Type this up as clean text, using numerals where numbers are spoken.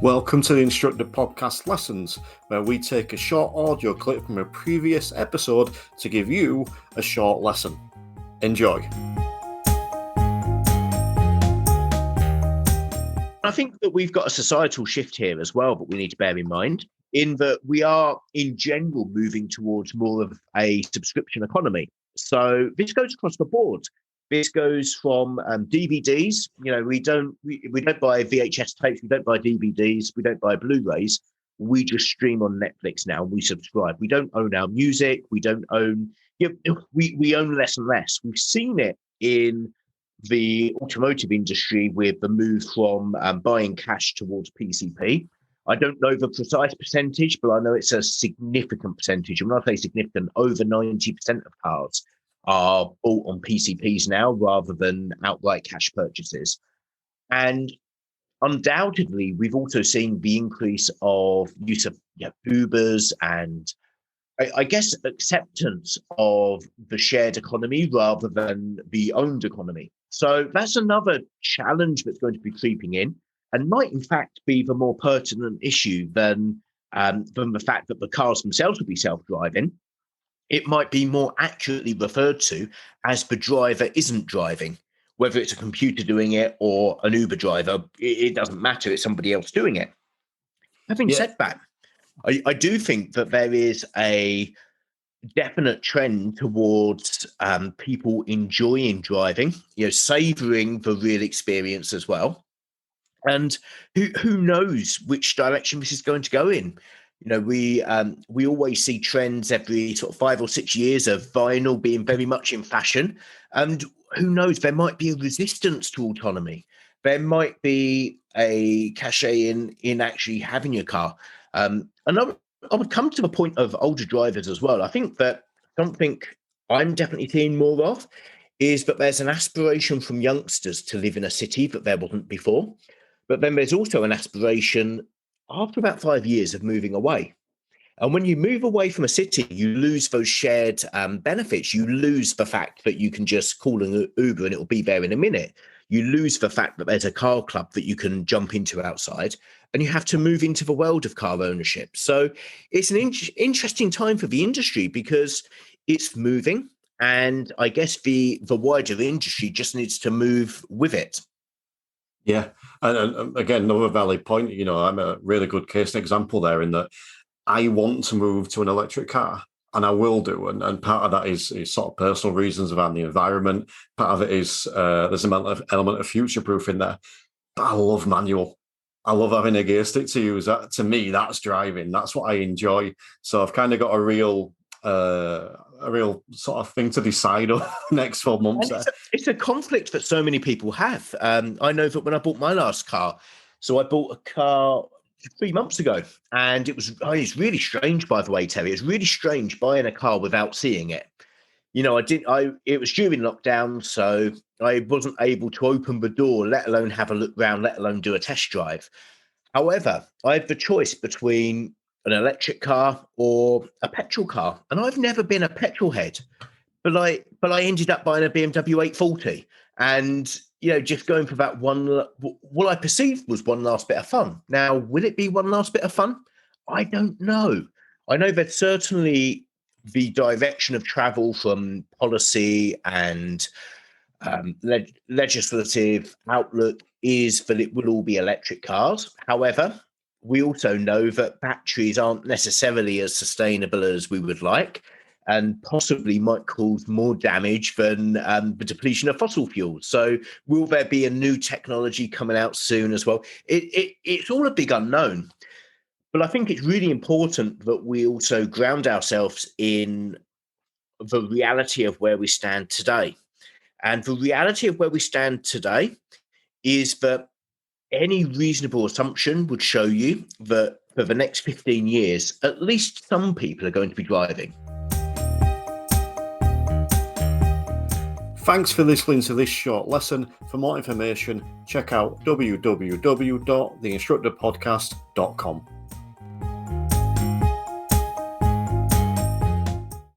Welcome to the Instructor podcast lessons, where we take a short audio clip from a previous episode to give you a short lesson. Enjoy. I think that we've got a societal shift here as well, but we need to bear in mind in that we are in general moving towards more of a subscription economy. So this goes across the board. This goes from DVDs. You know, we don't buy VHS tapes, we don't buy DVDs, we don't buy Blu-rays. We just stream on Netflix now. We subscribe. We don't own our music. We don't own. We own less and less. We've seen it in the automotive industry with the move from buying cash towards PCP. I don't know the precise percentage, but I know it's a significant percentage. And when I say significant, over 90% of cars are bought on PCPs now rather than outright cash purchases. And undoubtedly, we've also seen the increase of use of Ubers and I guess acceptance of the shared economy rather than the owned economy. So that's another challenge that's going to be creeping in and might in fact be the more pertinent issue than the fact that the cars themselves will be self-driving. It might be more accurately referred to as the driver isn't driving, whether it's a computer doing it or an Uber driver, it doesn't matter, it's somebody else doing it. Having said that, I do think that there is a definite trend towards people enjoying driving, savouring the real experience as well. And who knows which direction this is going to go in. We always see trends every sort of 5 or 6 years of vinyl being very much in fashion. And who knows, there might be a resistance to autonomy. There might be a cachet in actually having your car. And I would come to the point of older drivers as well. I think that something I'm definitely seeing more of is that there's an aspiration from youngsters to live in a city that there wasn't before. But then there's also an aspiration after about 5 years of moving away. And when you move away from a city, you lose those shared benefits. You lose the fact that you can just call an Uber and it will be there in a minute. You lose the fact that there's a car club that you can jump into outside, and you have to move into the world of car ownership. So it's an interesting time for the industry because it's moving, and I guess the wider industry just needs to move with it. Yeah, and again, another valid point. I'm a really good case and example there in that I want to move to an electric car, and I will do. And part of that is sort of personal reasons around the environment. Part of it is there's an element of future-proof in there. But I love manual. I love having a gear stick to use. That, to me, that's driving. That's what I enjoy. So I've kind of got a real sort of thing to decide on next 12 months. It's a conflict that so many people have. I know that when I bought my last car, so I bought a car 3 months ago, and it's really strange, by the way, Terry. It's really strange buying a car without seeing it. It was during lockdown, so I wasn't able to open the door, let alone have a look around, let alone do a test drive. However, I have the choice between an electric car or a petrol car, and I've never been a petrol head, but I ended up buying a BMW 840, and just going for that what I perceived was one last bit of fun. Now, will it be one last bit of fun? I don't know. I know that certainly the direction of travel from policy and legislative outlook is that it will all be electric cars. However, we also know that batteries aren't necessarily as sustainable as we would like, and possibly might cause more damage than the depletion of fossil fuels. So will there be a new technology coming out soon as well? It's all a big unknown. But I think it's really important that we also ground ourselves in the reality of where we stand today. And the reality of where we stand today is that any reasonable assumption would show you that for the next 15 years, at least some people are going to be driving. Thanks for listening to this short lesson. For more information, check out www.theinstructorpodcast.com.